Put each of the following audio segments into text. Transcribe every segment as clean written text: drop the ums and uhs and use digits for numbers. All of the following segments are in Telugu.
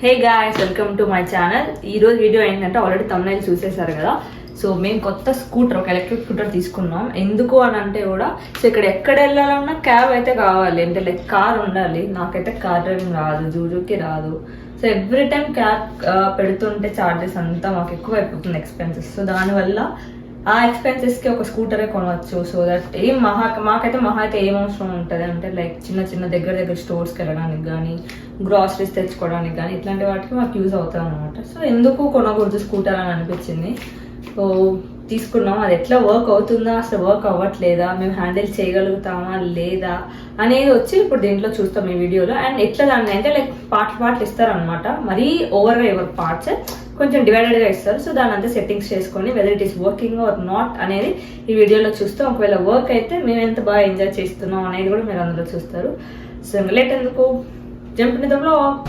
Hey guys, welcome to my channel. ఈరోజు వీడియో ఏంటంటే ఆల్రెడీ తమ్నైల్ చూసేశారు కదా. సో మేము కొత్త స్కూటర్, ఒక ఎలక్ట్రిక్ స్కూటర్ తీసుకున్నాం. ఎందుకు అని అంటే కూడా సో ఇక్కడ ఎక్కడ వెళ్ళాలన్నా క్యాబ్ అయితే కావాలి, అంటే లైక్ కార్ ఉండాలి. నాకైతే కార్ డ్రైవింగ్ రాదు, జూజుకి రాదు. సో ఎవ్రీ టైం క్యాబ్ పెడుతుంటే ఛార్జెస్ అంతా మాకు ఎక్కువ అయిపోతుంది, ఎక్స్పెన్సెస్. సో దానివల్ల ఆ ఎక్స్పెన్సెస్కి ఒక స్కూటరే కొనవచ్చు. సో దట్ మాకైతే అయితే ఏం అవసరం ఉంటుంది అంటే లైక్ చిన్న చిన్న దగ్గర స్టోర్స్కి వెళ్ళడానికి కానీ, గ్రాసరీస్ తెచ్చుకోవడానికి కానీ, ఇట్లాంటి వాటికి మాకు యూజ్ అవుతుంది అనమాట. సో ఎందుకు కొనకూడదు స్కూటర్ అని అనిపించింది. సో తీసుకున్నాం. అది ఎట్లా వర్క్ అవుతుందా, అసలు వర్క్ అవ్వట్లేదా, మేము హ్యాండిల్ చేయగలుగుతామా లేదా అనేది వచ్చి ఇప్పుడు దీంట్లో చూస్తాం ఈ వీడియోలో. అండ్ ఎట్లా దాన్ని అంటే లైక్ పార్ట్లు ఇస్తారనమాట. మరీ ఓవర్గా ఎవరు పార్ట్స్ కొంచెం డివైడెడ్గా ఇస్తారు. సో దాని అంతా సెట్టింగ్స్ చేసుకొని whether it is working or not అనేది ఈ వీడియోలో చూస్తాం. ఒకవేళ వర్క్ అయితే మేము ఎంత బాగా ఎంజాయ్ చేస్తున్నాం అనేది కూడా మీరు అందులో చూస్తారు. సో లేట్ ఎందుకు, జంప్ ఇన్ ద వ్లాగ్.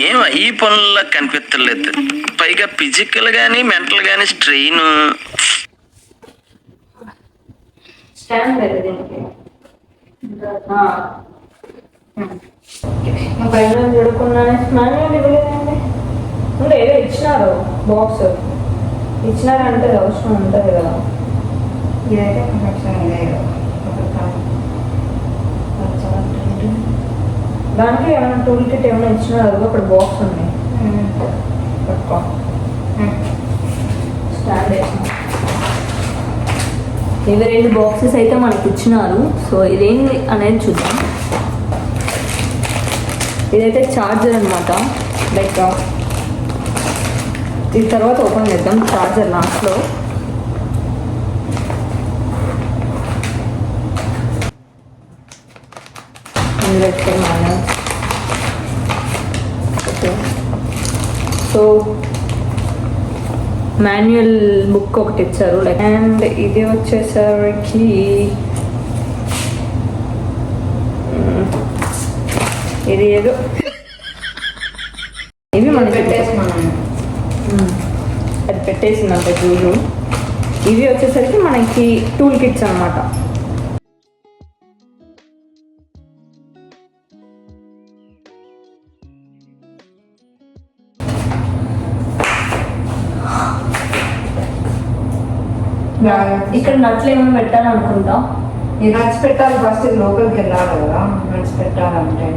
ఏం ఈ పనుల్లో కనిపించలేదు. పైగా ఫిజికల్ గానీ మెంటల్ గానీ స్ట్రెయిన్. ఏదో ఇచ్చినారు, బాక్స్ ఇచ్చినారంటే అవసరం ఉంటుంది కదా. ఇదైతే దానికి ఏమైనా టూల్ కిట్ ఏమైనా ఇచ్చినారు, అది అక్కడ బాక్స్ ఉంది, పట్టుకో. స్టాండ్ వేసిన ఇవి 2 బాక్సెస్ అయితే మనకి ఇచ్చినారు. సో ఇదేంటి అనేది చూద్దాం. ఇదైతే ఛార్జర్ అనమాట. లైక్ ఇది తర్వాత ఓపెన్ చేద్దాం. ఛార్జర్ లాస్ట్లో. ఓకే, సో మాన్యువల్ బుక్ ఒకటి ఇచ్చారు. లైక్ అండ్ ఇది వచ్చేసరికి ఇది ఏదో ఇవి మనం అది పెట్టేసిందంట జూజు. ఇవి వచ్చేసరికి మనకి టూల్ కిట్స్ అనమాట. ఇక్కడ నట్లు ఏమైనా పెట్టాలనుకుంటా. ఈ నట్స్ పెట్టాలి, ఫస్ట్ లోపలికి వెళ్ళాలి కదా నట్స్ పెట్టాలంటే.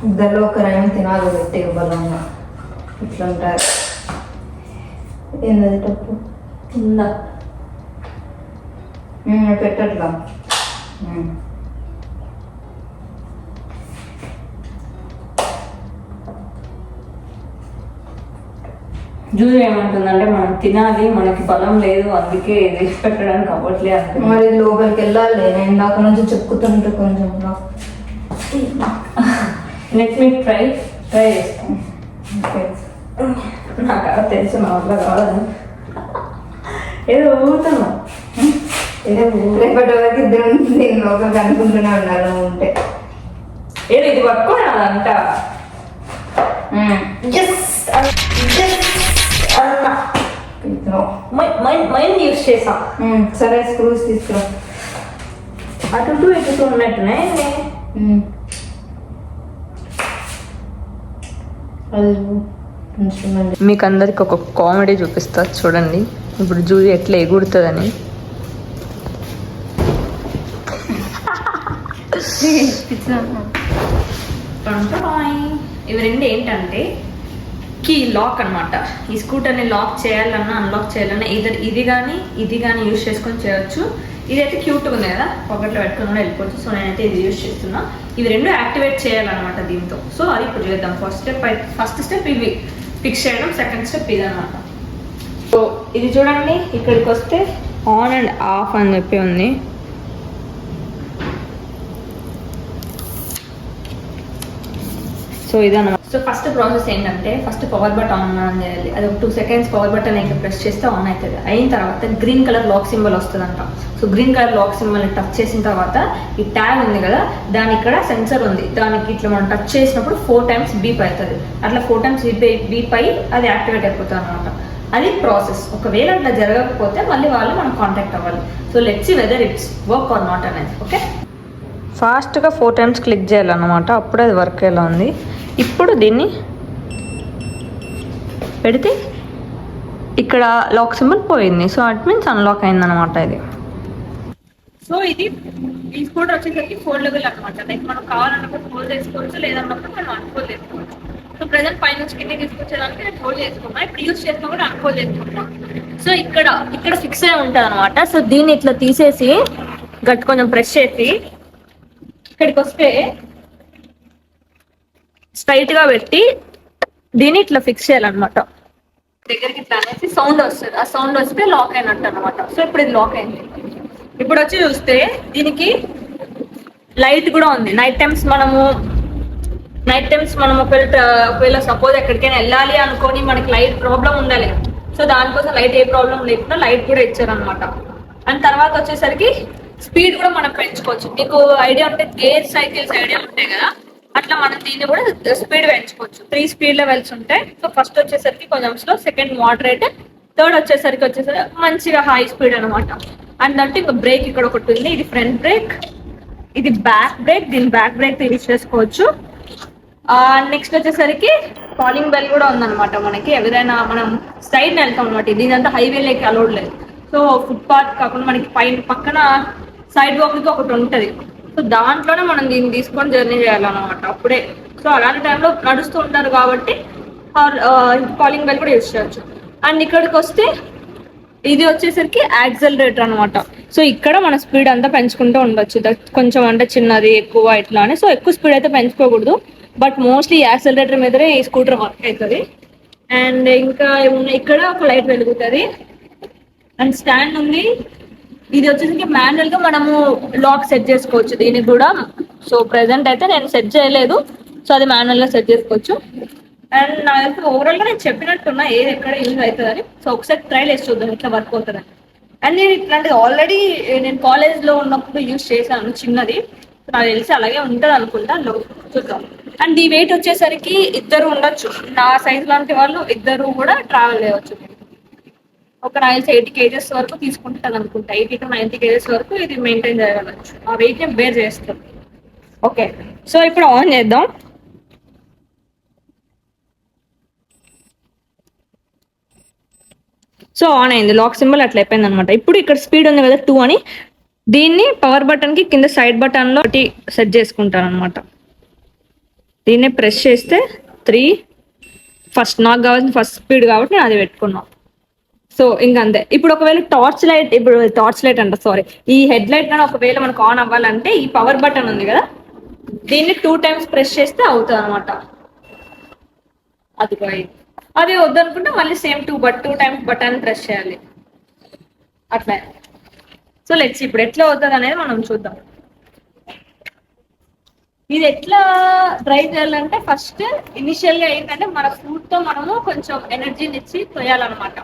ఇద్దరిలో ఒకరైనా తినాలి పెట్టి బలంగా. ఇట్లా ఉంటారు. ఏంటది తప్పు ఉందా పెట్టట్లా. జ్యూస్ ఏమంటుందంటే మనం తినాలి, మనకి బలం లేదు, అందుకే ఇది పెట్టడానికి అవ్వట్లే అంటే. మరి లోపలికి వెళ్ళాలి. నేను ఇందాక నుంచి చెప్పుతుంటే కొంచెం నెట్ మీ ట్రై చేస్తాం. నాకు తెలుసు మా వల్ల కావాలని ఏదో ఊగుతున్నా రేపటి వరకు ఇద్దరు దీని లోపలికి అనుకుంటూనే ఉన్నారు ఉంటే. ఏదో ఇది పట్టుకోండి అదంట మైండ్ యూస్ చేసాం. సరే స్క్రూస్ తీసుకురా. అటు ఇటు ఉన్నట్టునే మీకు అందరికి ఒక కామెడీ చూపిస్తా చూడండి. ఇప్పుడు జూలీ ఎట్లా ఎగురుతుందని. ఇవి రెండు ఏంటంటే కీ లాక్ అన్నమాట. ఈ స్కూటర్ని లాక్ చేయాలన్నా అన్లాక్ చేయాలన్నా ఇది కానీ యూజ్ చేసుకొని చేయొచ్చు. ఇదైతే క్యూట్గా ఉంది కదా, పాకెట్లో పెట్టుకుని కూడా వెళ్ళిపోవచ్చు. సో నేనైతే ఇది యూజ్ చేస్తున్నా. ఇవి రెండు యాక్టివేట్ చేయాలన్నమాట దీంతో. సో అది ఇప్పుడు చేద్దాం. ఫస్ట్ స్టెప్ ఇవి ఫిక్స్ చేయడం, సెకండ్ స్టెప్ ఇది అనమాట. సో ఇది చూడండి, ఇక్కడికి వస్తే ఆన్ అండ్ ఆఫ్ అని చెప్పి ఉంది. సో ఇదన్నమాట. సో ఫస్ట్ ప్రాసెస్ ఏంటంటే ఫస్ట్ పవర్ బటన్ ఆన్ చేయాలి. అది ఒక 2 seconds పవర్ బటన్ అయితే ప్రెస్ చేస్తే ఆన్ అవుతుంది. అయిన తర్వాత గ్రీన్ కలర్ లాక్ సింబల్ వస్తుందంట. So green colour lock symbol touch చేసిన తర్వాత ఈ ట్యాగ్ ఉంది కదా, దాని ఇక్కడ సెన్సర్ ఉంది. దానికి ఇట్లా మనం టచ్ చేసినప్పుడు 4 times బీప్ అవుతుంది. అట్లా 4 times బీప్ అయ్యి అది యాక్టివేట్ అయిపోతుంది అనమాట. అది ప్రాసెస్. ఒకవేళ అట్లా జరగకపోతే మళ్ళీ వాళ్ళు మనం కాంటాక్ట్ అవ్వాలి. So let's see whether it's work or not అనేది. ఓకే, ఫాస్ట్గా 4 times క్లిక్ చేయాలన్నమాట. అప్పుడే అది వర్క్ ఎలా ఉంది. ఇప్పుడు దీన్ని పెడితే ఇక్కడ లాక్ సింబల్ పోయింది. సో అట్ మీన్స్ అన్లాక్ అయిందనమాట ఇది. సో ఇది ఈ స్కూటర్ వచ్చేసరికి ఫోల్డబుల్ అనమాట. లైక్ మనం కావాలన్నప్పుడు ఫోల్డ్ చేసుకోవచ్చు, లేదన్నప్పుడు మనం అన్ఫోల్డ్ చేసుకోవచ్చు. సో ప్రెజెంట్ పై నుంచి కింద తీసుకొచ్చేదానికి నేను ఫోల్డ్ చేసుకున్నాను. ఇప్పుడు యూజ్ చేసినా కూడా అన్ఫోల్డ్ చేసుకుంటాను. సో ఇక్కడ ఫిక్స్ అయి ఉంటుంది అనమాట. సో దీన్ని ఇట్లా తీసేసి కొంచెం ప్రెస్ చేసి ఇక్కడికి వస్తే స్ట్రైట్ గా పెట్టి దీన్ని ఇట్లా ఫిక్స్ చేయాలన్నమాట. దగ్గరికి ఇట్లా అనేసి సౌండ్ వస్తుంది. ఆ సౌండ్ వస్తే లాక్ అయినట్టు అనమాట. సో ఇప్పుడు ఇది లాక్ అయింది. ఇప్పుడు వచ్చి చూస్తే దీనికి లైట్ కూడా ఉంది. నైట్ టైమ్స్ మనము ఒకవేళ సపోజ్ ఎక్కడికైనా వెళ్ళాలి అనుకొని మనకి లైట్ ప్రాబ్లం ఉండాలి. సో దానికోసం లైట్ ఏ ప్రాబ్లం లేకుండా లైట్ కూడా ఇచ్చారనమాట. అండ్ తర్వాత వచ్చేసరికి స్పీడ్ కూడా మనం పెంచుకోవచ్చు. మీకు ఐడియా ఉంటే గేర్ సైకిల్స్ ఐడియా ఉంటాయి కదా, అట్లా మనం దీన్ని కూడా స్పీడ్ పెంచుకోవచ్చు. 3 speed లెవెల్స్ ఉంటాయి. సో ఫస్ట్ వచ్చేసరికి కొంచెం స్లో, సెకండ్ మోడరేట్, థర్డ్ వచ్చేసరికి మంచిగా హై స్పీడ్ అనమాట. అండ్ అంటే ఇంకా బ్రేక్ ఇక్కడ ఒకటి ఉంది. ఇది ఫ్రంట్ బ్రేక్, ఇది బ్యాక్ బ్రేక్. దీని బ్యాక్ బ్రేక్ యూజ్ చేసుకోవచ్చు. నెక్స్ట్ వచ్చేసరికి కాలింగ్ బెల్ కూడా ఉందన్నమాట. మనకి ఎవరైనా మనం సైడ్ వెళ్తాం అనమాట. దీనంతా హైవేలోకి అలౌడ్ లేదు. సో ఫుట్ పాత్ కాకుండా మనకి పక్కన సైడ్ వాక్ ఒకటి ఉంటుంది. సో దాంట్లోనే మనం దీన్ని తీసుకొని జర్నీ చేయాలన్నమాట అప్పుడే. సో అలాంటి టైంలో నడుస్తూ ఉంటారు కాబట్టి కాలింగ్ బెల్ కూడా యూజ్ చేయొచ్చు. అండ్ ఇక్కడికి వస్తే ఇది వచ్చేసరికి యాక్సలరేటర్ అనమాట. సో ఇక్కడ మన స్పీడ్ అంతా పెంచుకుంటూ ఉండొచ్చు. కొంచెం అంటే చిన్నది ఎక్కువ ఇట్లా అని. సో ఎక్కువ స్పీడ్ అయితే పెంచుకోకూడదు. బట్ మోస్ట్లీ యాక్సలరేటర్ మీదనే ఈ స్కూటర్ వర్క్ అవుతుంది. అండ్ ఇంకా ఇక్కడ ఒక లైట్ వెలుగుతుంది. అండ్ స్టాండ్ ఉంది. ఇది వచ్చేసరికి మాన్యువల్ గా మనము లాక్ సెట్ చేసుకోవచ్చు దీనికి కూడా. సో ప్రెసెంట్ అయితే నేను సెట్ చేయలేదు. సో అది మాన్యువల్ గా సెట్ చేసుకోవచ్చు. అండ్ నాకు ఓవరాల్ గా నేను చెప్పినట్టున్నా ఏది ఎక్కడ యూజ్ అవుతుందని. సో ఒకసారి ట్రైల్ వేసి చూద్దాం ఇట్లా వర్క్ అవుతుందని. అండ్ నేను ఇట్లాంటిది ఆల్రెడీ నేను కాలేజ్ లో ఉన్నప్పుడు యూజ్ చేశాను చిన్నది. నాకు తెలిసి అలాగే ఉంటుంది అనుకుంటా. చూద్దాం. అండ్ ఈ వెయిట్ వచ్చేసరికి 2 ఉండొచ్చు. నా సైజ్ లాంటి వాళ్ళు 2 కూడా ట్రావెల్ చేయవచ్చు. ఒక 80 kgs వరకు తీసుకుంటుంది అనుకుంటా. 80 to 90 kgs వరకు ఇది మెయింటైన్ చేయగలచ్చు. ఆ వెయిట్ ని బేర్ చేస్తుంది. ఓకే, సో ఇప్పుడు ఆన్ చేద్దాం. సో ఆన్ అయింది. లాక్ సింబల్ అట్లా అయిపోయింది అనమాట. ఇప్పుడు ఇక్కడ స్పీడ్ ఉంది కదా 2 అని, దీన్ని పవర్ బటన్ కి కింద సైడ్ బటన్ లో సెట్ చేసుకుంటాను అనమాట. దీన్ని ప్రెస్ చేస్తే 3. ఫస్ట్ నాకు కావాల్సిన ఫస్ట్ స్పీడ్ కాబట్టి నేను అది పెట్టుకున్నాను. సో ఇంకంతే. ఇప్పుడు ఒకవేళ టార్చ్ లైట్ అంట సారీ, ఈ హెడ్ లైట్ కానీ ఒకవేళ మనకు ఆన్ అవ్వాలంటే ఈ పవర్ బటన్ ఉంది కదా, దీన్ని 2 times ప్రెస్ చేస్తే అవుతుంది అనమాట. అది వద్దనుకుంటే మళ్ళీ సేమ్ 2 times బటన్ ప్రెస్ చేయాలి అట్లా. సో లెట్స్ ఇప్పుడు ఎట్లా అవుతుంది అనేది మనం చూద్దాం. ఇది ఎట్లా ట్రై చేయాలంటే ఫస్ట్ ఇనిషియల్ గా ఏంటంటే మన ఫుడ్ తో మనము కొంచెం ఎనర్జీని ఇచ్చి తోయాలన్నమాట.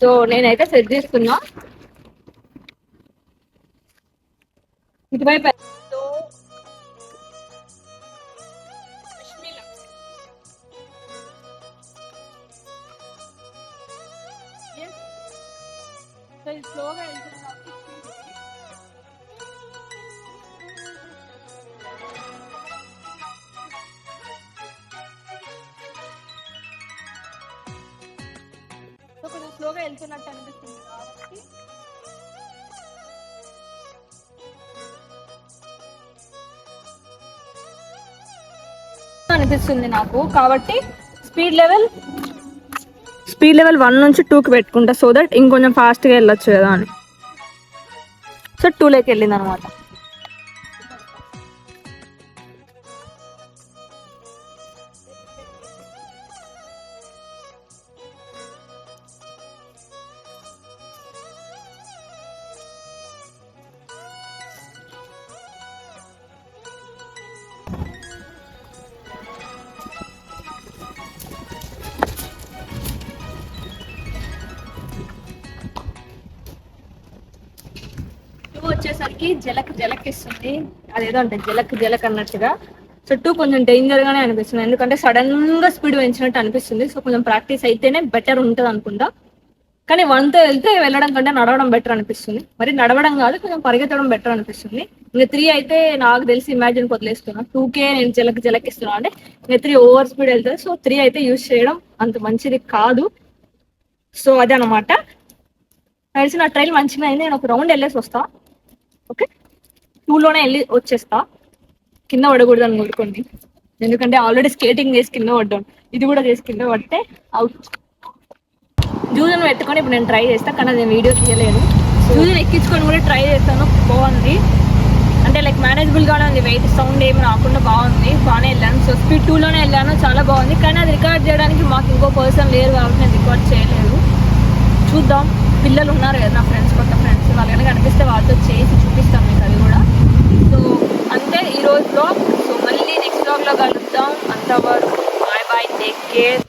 సో నేనైతే సెట్ చేస్తున్నా ఇటువైపు. స్లోగా కొంచెం స్లోగా వెళ్తున్నట్టు అనిపిస్తుంది కాబట్టి అనిపిస్తుంది నాకు. కాబట్టి స్పీడ్ లెవెల్ 1 నుంచి 2కి పెట్టుకుంటా, సో దట్ ఇంకొంచెం ఫాస్ట్గా వెళ్ళొచ్చు కదా అని. సో 2లోకి వెళ్ళింది అనమాట. వచ్చేసరికి జలక్ ఇస్తుంది, అదేదో అంటే జలక్ అన్నట్టుగా. సో 2 కొంచెం డేంజర్ గానే అనిపిస్తుంది, ఎందుకంటే సడన్ గా స్పీడ్ పెంచినట్టు అనిపిస్తుంది. సో కొంచెం ప్రాక్టీస్ అయితేనే బెటర్ ఉంటుంది అనుకుంటా. కానీ 1తో వెళ్తే వెళ్ళడం కంటే నడవడం బెటర్ అనిపిస్తుంది. మరి నడవడం కాదు, కొంచెం పరిగెత్తడం బెటర్ అనిపిస్తుంది. ఇంకా 3 అయితే నాకు తెలిసి ఇమాజిన్ వదిలేస్తున్నా. 2కే నేను జలక్ ఇస్తున్నా అంటే ఇంకా 3 ఓవర్ స్పీడ్ వెళ్తుంది. సో 3 అయితే యూజ్ చేయడం అంత మంచిది కాదు. సో అదే అనమాట. తెలిసి నా ట్రైల్ మంచిగా అయింది. నేను ఒక రౌండ్ వెళ్ళేసి వస్తా. ఓకే, 2లోనే వెళ్ళి వచ్చేస్తా. కింద పడకూడదు అని కోరుకోండి, ఎందుకంటే ఆల్రెడీ స్కేటింగ్ చేసి కింద పడ్డాను. ఇది కూడా చేసి కింద పడితే అవుట్. జూజన్ పెట్టుకొని ఇప్పుడు నేను ట్రై చేస్తాను, కానీ నేను వీడియో తీయలేదు. జూజన్ ఎక్కించుకొని కూడా ట్రై చేస్తాను. బాగుంది, అంటే లైక్ మేనేజబుల్గానే ఉంది. వెయిట్ సౌండ్ ఏమి రాకుండా బాగుంది, బాగానే వెళ్ళాను. సో స్పీడ్ 2లోనే వెళ్ళాను, చాలా బాగుంది. కానీ అది రికార్డ్ చేయడానికి మాకు ఇంకో పర్సన్ లేరు కాబట్టి నేను రికార్డ్ చేయలేదు. చూద్దాం, పిల్లలు ఉన్నారు కదా నా ఫ్రెండ్స్, కొత్త ఫ్రెండ్స్, వాళ్ళు కనుక అనిపిస్తే వాళ్ళతో చేసి చూపిస్తాం మీకు అది కూడా. సో అంతే ఈరోజు బ్లాగ్. సో మళ్ళీ నెక్స్ట్ బ్లాగ్లో కలుద్దాం. అంతవరకు బాయ్ బాయ్, టేక్ కేర్.